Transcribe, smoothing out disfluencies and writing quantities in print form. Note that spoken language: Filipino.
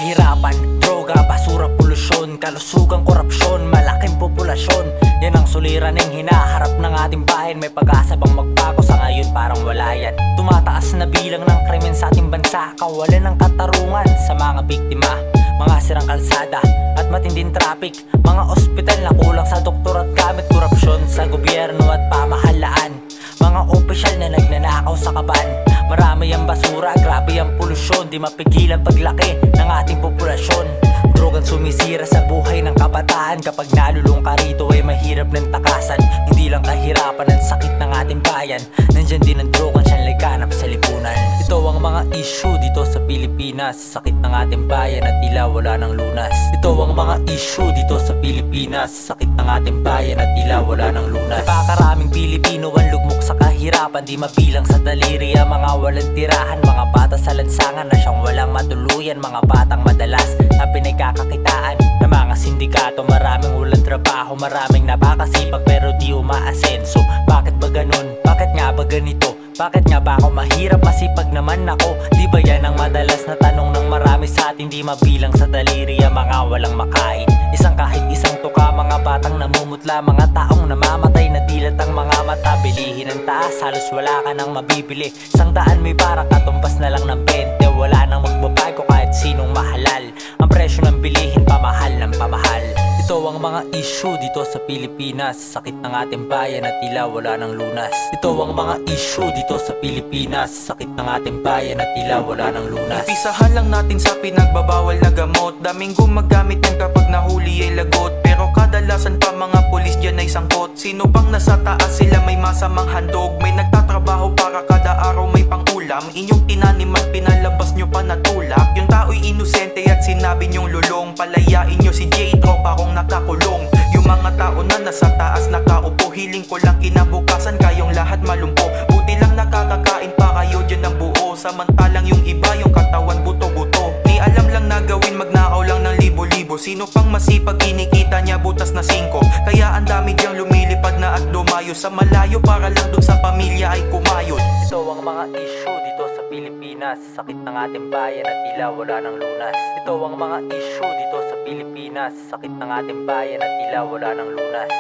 kahirapan, droga, basura, polusyon, kalusugan, korupsyon, malaking populasyon. Yan ang suliran ng hinaharap ng ating bayan. May pag-asa bang magbago? Sa ngayon parang wala yan. Tumataas na bilang ng krimen sa ating bansa, kawalan ng katarungan sa mga biktima, mga sirang kalsada at matinding traffic, mga ospital na kulang sa doktor at gamit, korupsyon sa gobyerno at pamahalaan, mga opisyal na nagnanakaw sa kaban. Marami ang basura, grabe ang polusyon, di mapigilan paglaki ng ating populasyon. Drogang sumisira sa buhay ng kabataan, kapag nalulung ka rito ay mahirap ng takasan. Hindi lang kahirapan ang sakit ng ating bayan, nandyan din ang drogang siyang laganap sa lipunan. Ito ang mga issue dito sa Pilipinas, sakit ng ating bayan at tila wala ng lunas. Ito ang mga issue dito sa Pilipinas, sakit ng ating bayan at tila wala ng lunas. Napakaraming Pilipino ang lugmok sa kahirapan, di mabilang sa daliri ang mga walang tirahan, mga bata sa lansangan na siyang walang matuluyan, mga batang madalas na pinagkakakitaan ng mga sindikato. Maraming walang trabaho, maraming napakasipag pero di umaasenso. Bakit ba ganun? Bakit nga ba ganito? Bakit nga ba ako mahirap? Masipag naman ako. Di ba yan ang madalas na tanong ng marami sa atin? Di mabilang sa daliri ang mga walang makain. Isang kahit isang tuka, mga batang namumutla, mga taong namamatay na dilat ang mga mata. Bilihin ang taas, halos wala ka nang mabibili. 100 may parang katumbas na lang ng 20. Wala nang magbabago kahit sinong mahalal. Ang presyo ng bilihin, pamahal ng pamahal. Ito ang mga issue dito sa Pilipinas, sakit ng ating bayan at tila wala ng lunas. Ito ang mga issue dito sa Pilipinas, sakit ng ating bayan at tila wala ng lunas. Umpisahan lang natin sa pinagbabawal na gamot. Daming gumagamit yan kapag nahuli ay lagot, pero kadalasan pa mga pulis dyan ay sangkot. Sino pang nasa taas, sila may masamang handog. May nagtatrabaho para kada araw may pangulam. Inyong tinanim at pinalabas nyo pa na tulak. Yung tao'y inosente at sinabi nyong lulong. Palayain nyo si J, tropa kong nakakulong. Yung mga tao na nasa taas nakaupo, hiling ko lang kinabukasan kayong lahat malumpo. Buti lang nakakakain pa kayo dyan ng buo, samantalang yung iba yung katawan buto-buto. Ni alam lang na gawin, magnakaw lang ng libo-libo. Sino pang masipag, kinikita niya butas na 5. Kaya ang dami diyang lumilipad na at dumayo sa malayo para lang dun sa pamilya ay kumayod. Ito ang mga issue dito sa Pilipinas, sakit ng ating bayan at tila wala ng lunas. Ito ang mga issue dito sa Pilipinas, sakit ng ating bayan at tila wala ng lunas.